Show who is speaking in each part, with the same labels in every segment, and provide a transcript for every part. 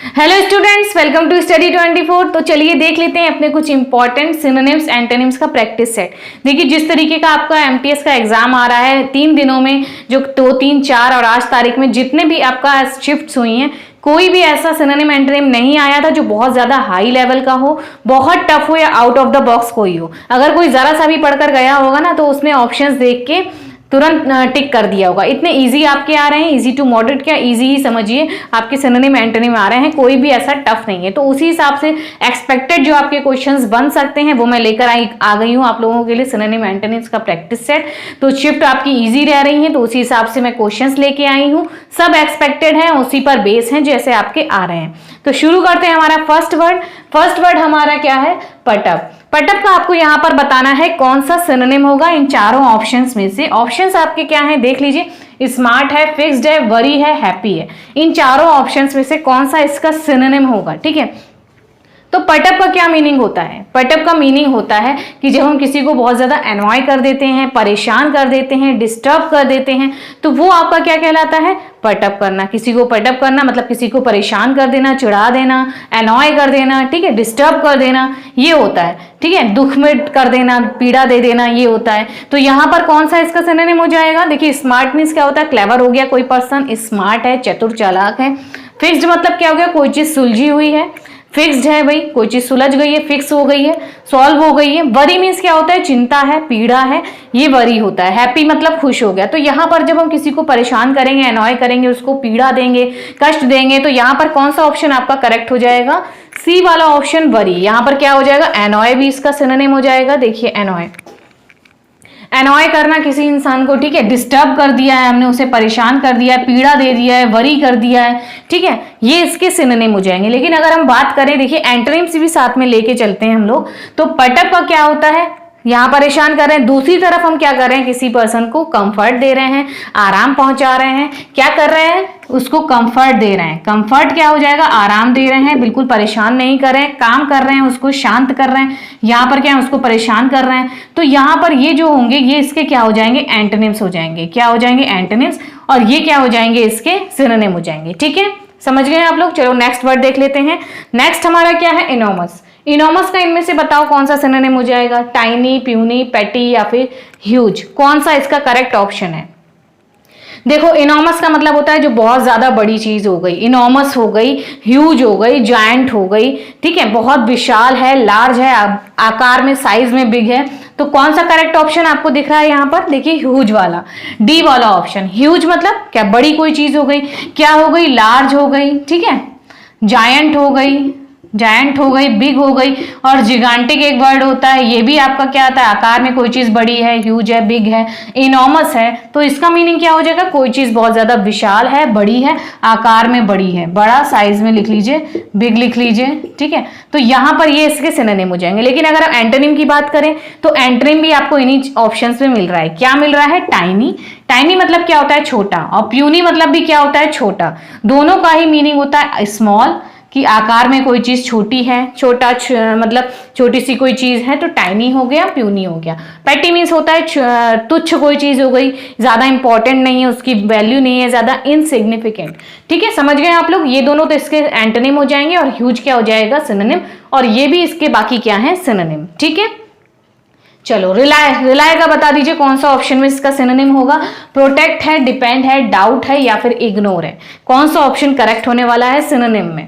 Speaker 1: Hello students, welcome to study 24। तो चलिए देख लेते हैं अपने कुछ इंपॉर्टेंट सिनोनिम्स एंटोनिम्स का प्रैक्टिस सेट। देखिए जिस तरीके का आपका एमटीएस का एग्जाम आ रहा है 3 दिनों में, जो 2, 3, 4 और आज तारीख में जितने भी आपका शिफ्ट्स हुई हैं, कोई भी ऐसा सिनोनिम एंटोनिम नहीं आया था जो बहुत ज्यादा हाई लेवल का हो, बहुत टफ हो या आउट ऑफ द बॉक्स कोई हो। अगर कोई जरा सा भी पढ़कर गया होगा ना तो उसने ऑप्शंस देख के तुरंत टिक कर दिया होगा। इतने इजी आपके आ रहे हैं, इजी टू मॉडरेट, क्या इजी ही समझिए आपके सिनोनिम एंटोनिम आ रहे हैं, कोई भी ऐसा टफ नहीं है। तो उसी हिसाब से एक्सपेक्टेड जो आपके क्वेश्चंस बन सकते हैं वो मैं लेकर आ गई हूँ आप लोगों के लिए सिनोनिम एंटोनिम्स का प्रैक्टिस सेट। तो शिफ्ट आपकी इजी रह रही है तो उसी हिसाब से मैं क्वेश्चंस लेके आई हूँ, सब एक्सपेक्टेड है, उसी पर बेस है जैसे आपके आ रहे हैं। तो शुरू करते हैं। हमारा फर्स्ट वर्ड हमारा क्या है? पटअप। पटअप का आपको यहाँ पर बताना है कौन सा सिनोनिम होगा इन चारों ऑप्शंस में से। ऑप्शंस आपके क्या हैं देख लीजिए, स्मार्ट है, फिक्स्ड है, वरी है, हैप्पी है। इन चारों ऑप्शंस में से कौन सा इसका सिनोनिम होगा, ठीक है। तो पटअप का क्या मीनिंग होता है? पटअप का मीनिंग होता है कि जब हम किसी को बहुत ज्यादा एनॉय कर देते हैं, परेशान कर देते हैं, डिस्टर्ब कर देते हैं, तो वो आपका क्या कहलाता है? पटअप करना। किसी को पटअप करना मतलब किसी को परेशान कर देना, चिढ़ा देना, एनॉय कर देना, ठीक है, डिस्टर्ब कर देना, ये होता है, ठीक है, दुख में कर देना, पीड़ा दे देना, ये होता है। तो यहाँ पर कौन सा इसका सिनोनिम हो जाएगा? देखिए स्मार्ट मीन्स क्या होता है? क्लेवर हो गया कोई पर्सन, स्मार्ट है, चतुर चालाक है। फिक्स्ड मतलब क्या हो गया? कोई चीज सुलझी हुई है, फिक्स्ड है भाई, कोई चीज सुलझ गई है, फिक्स हो गई है, सॉल्व हो गई है। वरी मीन्स क्या होता है? चिंता है, पीड़ा है, ये वरी होता है। हैप्पी मतलब खुश हो गया। तो यहाँ पर जब हम किसी को परेशान करेंगे, एनॉय करेंगे, उसको पीड़ा देंगे, कष्ट देंगे, तो यहाँ पर कौन सा ऑप्शन आपका करेक्ट हो जाएगा? सी वाला ऑप्शन, वरी। यहाँ पर क्या हो जाएगा? एनॉय भी इसका सिनोनिम हो जाएगा। देखिए एनॉय करना किसी इंसान को, ठीक है, डिस्टर्ब कर दिया है हमने, उसे परेशान कर दिया है, पीड़ा दे दिया है, वरी कर दिया है, ठीक है, ये इसके सिनोनिम हो जाएंगे। लेकिन अगर हम बात करें, देखिए एंटोनिम्स भी साथ में लेके चलते हैं हम लोग। तो पटअप का क्या होता है? यहाँ परेशान कर रहे हैं, दूसरी तरफ हम क्या कर रहे हैं? किसी पर्सन को कंफर्ट दे रहे हैं, आराम पहुंचा रहे हैं। क्या कर रहे हैं? उसको कंफर्ट दे रहे हैं। कंफर्ट क्या हो जाएगा? आराम दे रहे हैं, बिल्कुल परेशान नहीं कर रहे हैं, काम कर रहे हैं, उसको शांत कर रहे हैं। यहाँ पर क्या है? उसको परेशान कर रहे हैं। तो यहाँ पर ये जो होंगे ये इसके क्या हो जाएंगे? एंटोनिम्स हो जाएंगे। क्या हो जाएंगे? एंटोनिम्स। और ये क्या हो जाएंगे? इसके सिनोनिम हो जाएंगे। ठीक है, समझ गए आप लोग? चलो नेक्स्ट वर्ड देख लेते हैं। नेक्स्ट हमारा क्या है? इनॉमस। इनॉमस का इनमें से बताओ कौन सा सिनोनिम हो जाएगा? टाइनी, प्यूनी, पेटी या फिर ह्यूज? कौन सा इसका करेक्ट ऑप्शन है? देखो इनॉमस का मतलब होता है जो बहुत ज्यादा बड़ी चीज हो गई, इनॉमस हो गई, ह्यूज हो गई, जायंट हो गई, ठीक है, बहुत विशाल है, लार्ज है, आकार में, साइज में बिग है। तो कौन सा करेक्ट ऑप्शन आपको दिख रहा है यहाँ पर? देखिए ह्यूज वाला, डी वाला ऑप्शन। ह्यूज मतलब क्या? बड़ी कोई चीज हो गई। क्या हो गई? लार्ज हो गई, ठीक है, जायंट हो गई, बिग हो गई, और जिगांटिक एक वर्ड होता है, ये भी आपका क्या आता है? आकार में कोई चीज बड़ी है, ह्यूज है, बिग है, इनॉमस है। तो इसका मीनिंग क्या हो जाएगा? कोई चीज बहुत ज्यादा विशाल है, बड़ी है, आकार में बड़ी है, बड़ा साइज में लिख लीजिए, बिग लिख लीजिए, ठीक है। तो यहाँ पर ये इसके सिनोनिम हो जाएंगे। लेकिन अगर आप एंटोनिम की बात करें तो एंटोनिम भी आपको इन्हीं ऑप्शंस में मिल रहा है। क्या मिल रहा है? टाइनी। टाइनी मतलब क्या होता है? छोटा। और प्यूनी मतलब भी क्या होता है? छोटा। दोनों का ही मीनिंग होता है स्मॉल, कि आकार में कोई चीज छोटी है, छोटा मतलब छोटी सी कोई चीज है, तो टाइनी हो गया, प्यूनी हो गया। पेटी मीन्स होता है तुच्छ कोई चीज हो गई, ज्यादा इंपॉर्टेंट नहीं है, उसकी वैल्यू नहीं है, ज्यादा इनसिग्निफिकेंट। ठीक है, समझ गए आप लोग? ये दोनों तो इसके एंटोनिम हो जाएंगे और ह्यूज क्या हो जाएगा? सिनोनिम। और ये भी इसके बाकी क्या है? सिनोनिम। ठीक है, चलो रिलाय का बता दीजिए कौन सा ऑप्शन में इसका सिनोनिम होगा? प्रोटेक्ट है, डिपेंड है, डाउट है या फिर इग्नोर है? कौन सा ऑप्शन करेक्ट होने वाला है सिनोनिम में?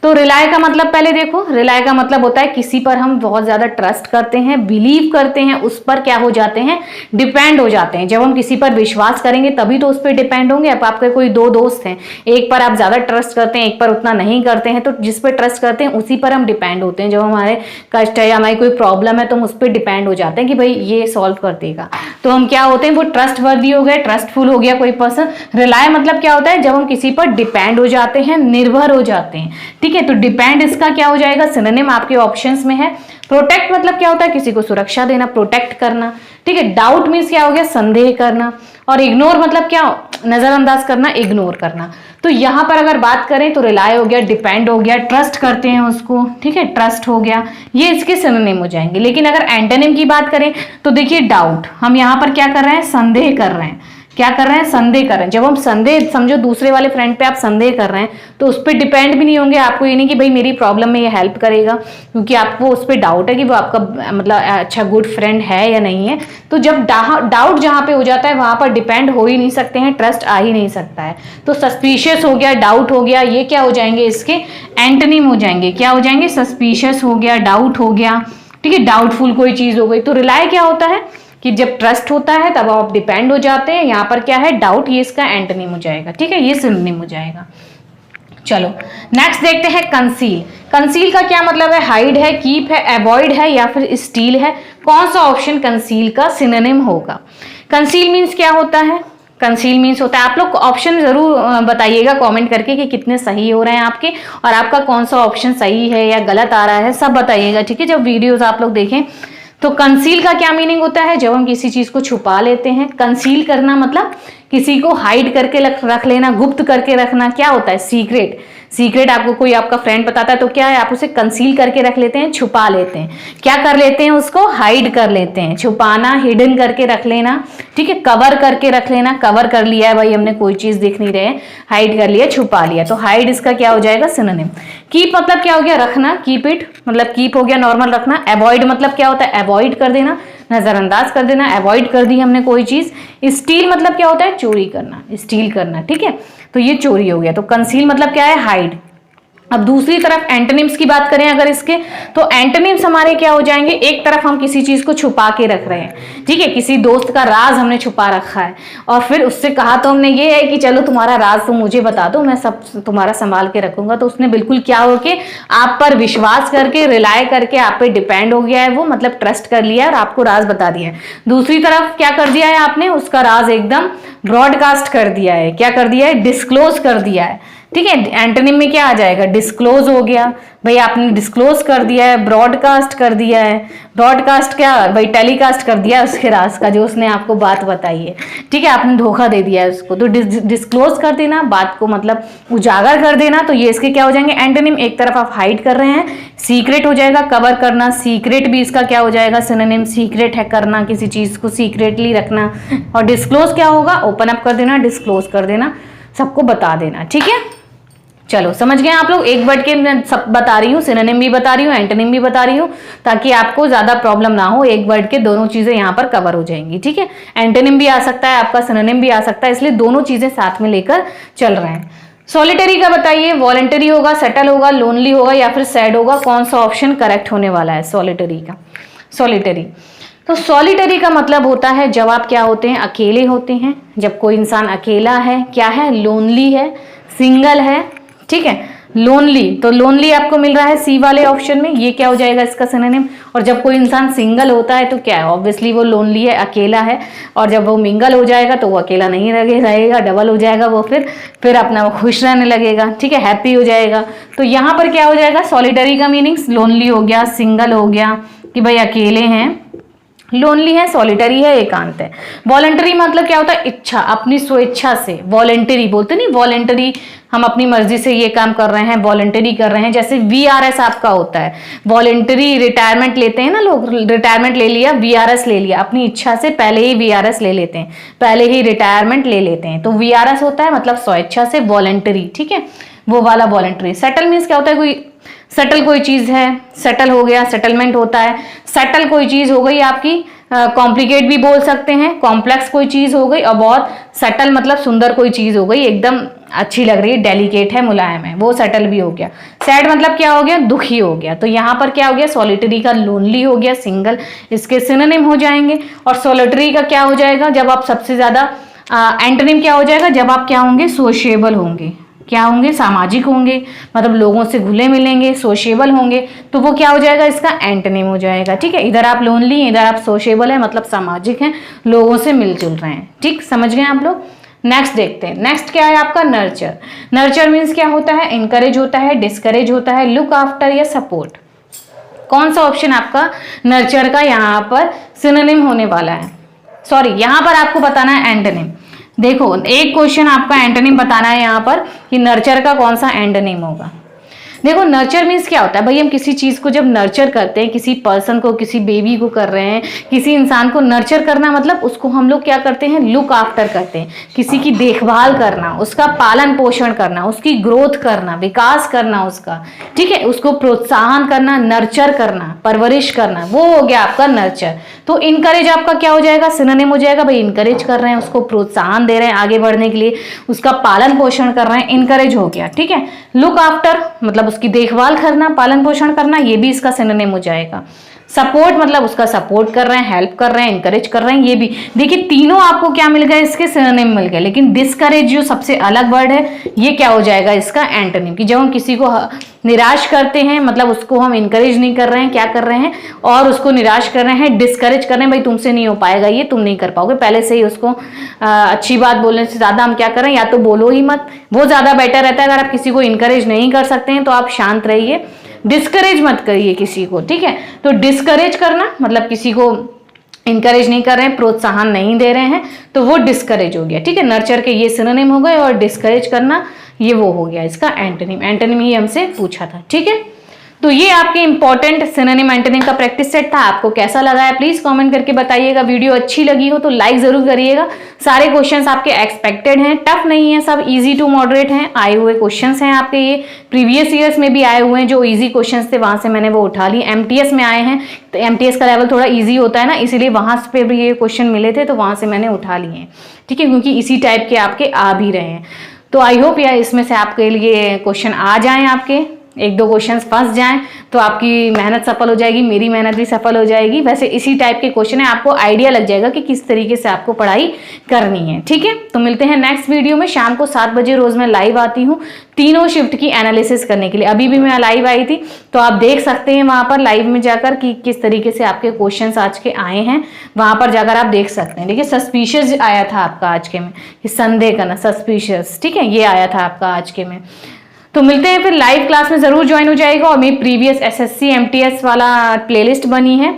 Speaker 1: तो रिलाय का मतलब पहले देखो, रिलाय का मतलब होता है किसी पर हम बहुत ज्यादा ट्रस्ट करते हैं, बिलीव करते हैं, उस पर क्या हो जाते हैं? डिपेंड हो जाते हैं। जब हम किसी पर विश्वास करेंगे तभी तो उस पर डिपेंड होंगे। अब आपके कोई दो दोस्त हैं, एक पर आप ज्यादा ट्रस्ट करते हैं, एक पर उतना नहीं करते हैं, तो जिस पर ट्रस्ट करते हैं उसी पर हम डिपेंड होते हैं। जब हमारे कष्ट है या हमारी कोई प्रॉब्लम है तो हम उस पर डिपेंड हो जाते हैं कि भाई ये सॉल्व कर देगा, तो हम क्या होते हैं? वो ट्रस्ट वर्दी हो गए, ट्रस्टफुल हो गया कोई पर्सन। रिलाय मतलब क्या होता है? जब हम किसी पर डिपेंड हो जाते हैं, निर्भर हो जाते हैं। ठीक है, तो डिपेंड इसका क्या हो जाएगा? सिनोनिम आपके ऑप्शंस में है। प्रोटेक्ट मतलब क्या होता है? किसी को सुरक्षा देना, प्रोटेक्ट करना, ठीक है। डाउट मीन्स क्या हो गया? संदेह करना। और इग्नोर मतलब क्या? नजरअंदाज करना, इग्नोर करना। तो यहां पर अगर बात करें तो रिलाय हो गया, डिपेंड हो गया, ट्रस्ट करते हैं उसको, ठीक है, ट्रस्ट हो गया, ये इसके सिनोनिम हो जाएंगे। लेकिन अगर एंटोनिम की बात करें तो देखिए डाउट, हम यहां पर क्या कर रहे हैं? संदेह कर रहे हैं, क्या कर रहे हैं, संदेह कर रहे हैं। जब हम संदेह, समझो दूसरे वाले फ्रेंड पे आप संदेह कर रहे हैं तो उस पर डिपेंड भी नहीं होंगे, आपको ये नहीं कि भाई मेरी प्रॉब्लम में ये हेल्प करेगा, क्योंकि आपको उस पर डाउट है कि वो आपका मतलब अच्छा गुड फ्रेंड है या नहीं है। तो जब डाउट जहां पे हो जाता है वहां पर डिपेंड हो ही नहीं सकते हैं, ट्रस्ट आ ही नहीं सकता है। तो सस्पिशियस हो गया, डाउट हो गया, ये क्या हो जाएंगे, इसके एंटोनिम हो जाएंगे। क्या हो जाएंगे, सस्पिशियस हो गया, डाउट हो गया, ठीक है, डाउटफुल कोई चीज हो गई। तो रिलाय क्या होता है कि जब ट्रस्ट होता है तब आप डिपेंड हो जाते हैं, यहाँ पर क्या है, डाउट, ये इसका एंटोनिम हो जाएगा, ठीक है, ये सिनोनिम हो जाएगा। चलो नेक्स्ट देखते हैं कंसील। कंसील का क्या मतलब है, हाइड है, कीप है, अवॉइड है या फिर स्टील है। कौन सा ऑप्शन कंसील का सिनोनिम होगा। कंसील मीन्स क्या होता है, कंसील मीन्स होता है, आप लोग ऑप्शन जरूर बताइएगा कमेंट करके कि कितने सही हो रहे हैं आपके, और आपका कौन सा ऑप्शन सही है या गलत आ रहा है, सब बताइएगा, ठीक है, जब वीडियोस आप लोग देखें। तो कंसील का क्या मीनिंग होता है, जब हम किसी चीज को छुपा लेते हैं। कंसील करना मतलब किसी को हाइड करके रख लेना, गुप्त करके रखना, क्या होता है, सीक्रेट। सीक्रेट आपको कोई आपका फ्रेंड बताता है तो क्या है, आप उसे कंसील करके रख लेते हैं, छुपा लेते हैं। क्या कर लेते हैं, उसको हाइड कर लेते हैं, छुपाना, हिडन करके रख लेना, ठीक है, कवर करके रख लेना, कवर कर लिया है भाई हमने, कोई चीज दिख नहीं रहे, हाइड कर लिया, छुपा लिया। तो हाइड इसका क्या हो जाएगा, सिनोनिम। कीप मतलब क्या हो गया, रखना, कीप इट मतलब कीप हो गया नॉर्मल रखना। अवॉइड मतलब क्या होता है, अवॉइड कर देना, नजरअंदाज कर देना, अवॉइड कर दी हमने कोई चीज। स्टील मतलब क्या होता है, चोरी करना, स्टील करना, ठीक है, तो ये चोरी हो गया। तो कंसील मतलब क्या है, हाइड। अब दूसरी तरफ एंटोनिम्स की बात करें अगर इसके, तो एंटोनिम्स हमारे क्या हो जाएंगे, एक तरफ हम किसी चीज को छुपा के रख रहे हैं, ठीक है, किसी दोस्त का राज हमने छुपा रखा है और फिर उससे कहा तो हमने ये है कि चलो तुम्हारा राज तुम मुझे बता दो, मैं सब तुम्हारा संभाल के रखूंगा। तो उसने बिल्कुल क्या हो के आप पर विश्वास करके, रिलाय करके आप पे डिपेंड हो गया है वो, मतलब ट्रस्ट कर लिया है और आपको राज बता दिया है। दूसरी तरफ क्या कर दिया है आपने, उसका राज एकदम ब्रॉडकास्ट कर दिया है, क्या कर दिया है, डिस्क्लोज कर दिया है, ठीक है। एंटोनिम में क्या आ जाएगा, डिस्क्लोज हो गया, भाई आपने डिस्क्लोज कर दिया है, ब्रॉडकास्ट कर दिया है। ब्रॉडकास्ट क्या, भाई टेलीकास्ट कर दिया उसके राज का, जो उसने आपको बात बताई है, ठीक है, आपने धोखा दे दिया है उसको। तो डिस्क्लोज कर देना, बात को मतलब उजागर कर देना, तो ये इसके क्या हो जाएंगे, एंटोनिम। एक तरफ आप हाइड कर रहे हैं, सीक्रेट हो जाएगा, कवर करना, सीक्रेट भी इसका क्या हो जाएगा, सिनोनिम। सीक्रेट है करना, किसी चीज को सीक्रेटली रखना, और डिस्क्लोज क्या होगा, ओपन अप कर देना, डिस्क्लोज कर देना, सबको बता देना, ठीक है। चलो समझ गए आप लोग, एक वर्ड के मैं सब बता रही हूँ, सिनोनिम भी बता रही हूँ, एंटोनिम भी बता रही हूँ, ताकि आपको ज्यादा प्रॉब्लम ना हो, एक वर्ड के दोनों चीजें यहाँ पर कवर हो जाएंगी, ठीक है। एंटोनिम भी आ सकता है आपका, सिनोनिम भी आ सकता है, इसलिए दोनों चीजें साथ में लेकर चल रहे हैं। सॉलिटरी का बताइए, वॉलंटरी होगा, सेटल होगा, लोनली होगा या फिर सैड होगा, कौन सा ऑप्शन करेक्ट होने वाला है सॉलिटरी का। सॉलिटरी, तो सॉलिटरी का मतलब होता है जब आप क्या होते हैं, अकेले होते हैं, जब कोई इंसान अकेला है, क्या है, लोनली है, सिंगल है, ठीक है, लोनली। तो लोनली आपको मिल रहा है सी वाले ऑप्शन में, ये क्या हो जाएगा इसका सिनोनिम। और जब कोई इंसान सिंगल होता है तो क्या है, ऑब्वियसली वो लोनली है, अकेला है, और जब वो मिंगल हो जाएगा तो वो अकेला नहीं रहेगा, डबल हो जाएगा वो, फिर अपना वो खुश रहने लगेगा, ठीक है, हैप्पी हो जाएगा। तो यहाँ पर क्या हो जाएगा, सॉलिटरी का मीनिंग्स लोनली हो गया, सिंगल हो गया कि भाई अकेले हैं, लोनली है, सॉलिटरी है, एकांत है। वॉलंटरी मतलब क्या होता है, इच्छा, अपनी स्वेच्छा से, वॉलंटरी बोलते नहीं, वॉलंटरी हम अपनी मर्जी से ये काम कर रहे हैं, वॉलंटरी कर रहे हैं। जैसे VRS आपका होता है, वॉलंटरी रिटायरमेंट लेते हैं ना लोग, रिटायरमेंट ले लिया, VRS ले लिया, अपनी इच्छा से पहले ही VRS ले लेते हैं, पहले ही रिटायरमेंट ले लेते हैं, तो VRS होता है मतलब स्वेच्छा से, वॉलंटरी, ठीक है, वो वाला वॉलंटरी। सेटल मीन्स क्या होता है, कोई सेटल कोई चीज है, सेटल हो गया, सेटलमेंट होता है। सेटल कोई चीज हो गई आपकी, कॉम्प्लिकेट भी बोल सकते हैं, कॉम्प्लेक्स कोई चीज हो गई, और बहुत सेटल मतलब सुंदर कोई चीज हो गई, एकदम अच्छी लग रही है, डेलिकेट है, मुलायम है, वो सेटल भी हो गया। सैड मतलब क्या हो गया, दुखी हो गया। तो यहाँ पर क्या हो गया, सॉलिटरी का लोनली हो गया, सिंगल, इसके सिनोनिम हो जाएंगे। और सॉलिटरी का क्या हो जाएगा, जब आप सबसे ज्यादा, एंटोनिम क्या हो जाएगा, जब आप क्या होंगे, सोशिएबल होंगे, क्या होंगे, सामाजिक होंगे, मतलब लोगों से घुले मिलेंगे, सोशेबल होंगे, तो वो क्या हो जाएगा, इसका एंटोनिम हो जाएगा, ठीक है। इधर आप लोनली हैं, इधर आप सोशेबल है, मतलब सामाजिक हैं, लोगों से मिलजुल रहे हैं, ठीक, समझ गए आप लोग। नेक्स्ट देखते हैं, नेक्स्ट क्या है आपका, नर्चर। नर्चर मीन्स क्या होता है, इनकरेज होता है, डिस्करेज होता है, लुक आफ्टर या सपोर्ट। कौन सा ऑप्शन आपका नर्चर का यहाँ पर सिनोनिम होने वाला है, सॉरी यहाँ पर आपको बताना है एंटोनिम। देखो एक क्वेश्चन आपका एंटोनिम बताना है यहाँ पर कि नर्चर का कौन सा एंटोनिम होगा। देखो नर्चर मीन्स क्या होता है भाई, हम किसी चीज को जब नर्चर करते हैं, किसी पर्सन को, किसी बेबी को कर रहे हैं, किसी इंसान को नर्चर करना मतलब उसको हम लोग क्या करते हैं, लुक आफ्टर करते हैं, किसी की देखभाल करना, उसका पालन पोषण करना, उसकी ग्रोथ करना, विकास करना उसका, ठीक है, उसको प्रोत्साहन करना, नर्चर करना, परवरिश करना, वो हो गया आपका नर्चर। तो इनकरेज आपका क्या हो जाएगा, सिनोनिम हो जाएगा भाई, इनकरेज कर रहे हैं, उसको प्रोत्साहन दे रहे हैं आगे बढ़ने के लिए, उसका पालन पोषण कर रहे हैं, इनकरेज हो गया, ठीक है। लुक आफ्टर मतलब उसकी देखभाल करना, पालन पोषण करना, ये भी इसका सिनोनिम हो जाएगा। सपोर्ट मतलब उसका सपोर्ट कर रहे हैं, हेल्प कर रहे हैं, इंकरेज कर रहे हैं, ये भी देखिए तीनों आपको क्या मिल गए, इसके सिनोनिम मिल गए। लेकिन डिस्करेज जो सबसे अलग वर्ड है, ये क्या हो जाएगा इसका एंटोनिम, कि जब हम किसी को निराश करते हैं मतलब उसको हम इंकरेज नहीं कर रहे हैं, क्या कर रहे हैं, और उसको निराश कर रहे हैं, डिस्करेज कर रहे हैं, भाई तुमसे नहीं हो पाएगा ये, तुम नहीं कर पाओगे, पहले से ही उसको अच्छी बात बोलने से ज्यादा हम क्या कर रहे हैं, या तो बोलो ही मत, वो ज्यादा बेटर रहता है। अगर आप किसी को इंकरेज नहीं कर सकते हैं तो आप शांत रहिए, डिस्करेज मत करिए किसी को, ठीक है। तो डिस्करेज करना मतलब किसी को इंकरेज नहीं कर रहे हैं, प्रोत्साहन नहीं दे रहे हैं, तो वो डिस्करेज हो गया, ठीक है। नर्चर के ये सिनोनिम हो गए और डिस्करेज करना ये वो हो गया इसका एंटोनिम। एंटोनिम ही हमसे पूछा था, ठीक है। तो ये आपके इंपॉर्टेंट सिनोनिम एंटोनिम का प्रैक्टिस सेट था। आपको कैसा लगा है प्लीज कमेंट करके बताइएगा। वीडियो अच्छी लगी हो तो लाइक जरूर करिएगा। सारे क्वेश्चंस आपके एक्सपेक्टेड हैं, टफ नहीं है, सब इजी टू मॉडरेट हैं, आए हुए क्वेश्चंस हैं आपके। ये प्रीवियस ईयर्स में भी आए हुए हैं, जो इजी क्वेश्चंस थे वहां से मैंने वो उठा लिए। एमटीएस में आए हैं तो एमटीएस का लेवल थोड़ा ईजी होता है ना, इसीलिए वहां पे भी ये क्वेश्चन मिले थे तो वहां से मैंने उठा लिए हैं, ठीक है, क्योंकि इसी टाइप के आपके आ भी रहे हैं। तो आई होप या इसमें से आपके लिए क्वेश्चन आ जाएं, आपके एक दो क्वेश्चंस फंस जाएं तो आपकी मेहनत सफल हो जाएगी, मेरी मेहनत भी सफल हो जाएगी। वैसे इसी टाइप के क्वेश्चन है, आपको आइडिया लग जाएगा कि किस तरीके से आपको पढ़ाई करनी है, ठीक है। तो मिलते हैं नेक्स्ट वीडियो में। शाम को 7 बजे रोज मैं लाइव आती हूँ तीनों शिफ्ट की एनालिसिस करने के लिए। अभी भी मैं लाइव आई थी तो आप देख सकते हैं वहां पर लाइव में जाकर कि किस तरीके से आपके क्वेश्चन आज के आए हैं, वहां पर जाकर आप देख सकते हैं। देखिए सस्पिशियस आया था आपका आज के में, संदेह करना, सस्पिशियस, ठीक है, ये आया था आपका आज के में। तो मिलते हैं फिर लाइव क्लास में, जरूर ज्वाइन हो जाएगा। और मेरी प्रीवियस एसएससी एमटीएस वाला प्लेलिस्ट बनी है,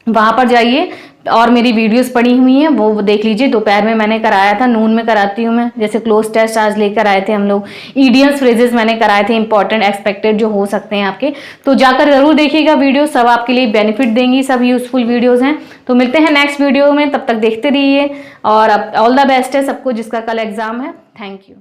Speaker 1: वहां पर जाइए और मेरी वीडियोस पड़ी हुई हैं वो देख लीजिए। दोपहर में मैंने कराया था, नून में कराती हूँ मैं, जैसे क्लोज टेस्ट आज लेकर आए थे हम लोग, ईडियम्स फ्रेजेस मैंने कराए थे, इंपॉर्टेंट एक्सपेक्टेड जो हो सकते हैं आपके, तो जाकर जरूर देखिएगा वीडियो, सब आपके लिए बेनिफिट देंगी, सब यूजफुल वीडियोज हैं। तो मिलते हैं नेक्स्ट वीडियो में, तब तक देखते रहिए और ऑल द बेस्ट है सबको जिसका कल एग्जाम है। Thank you.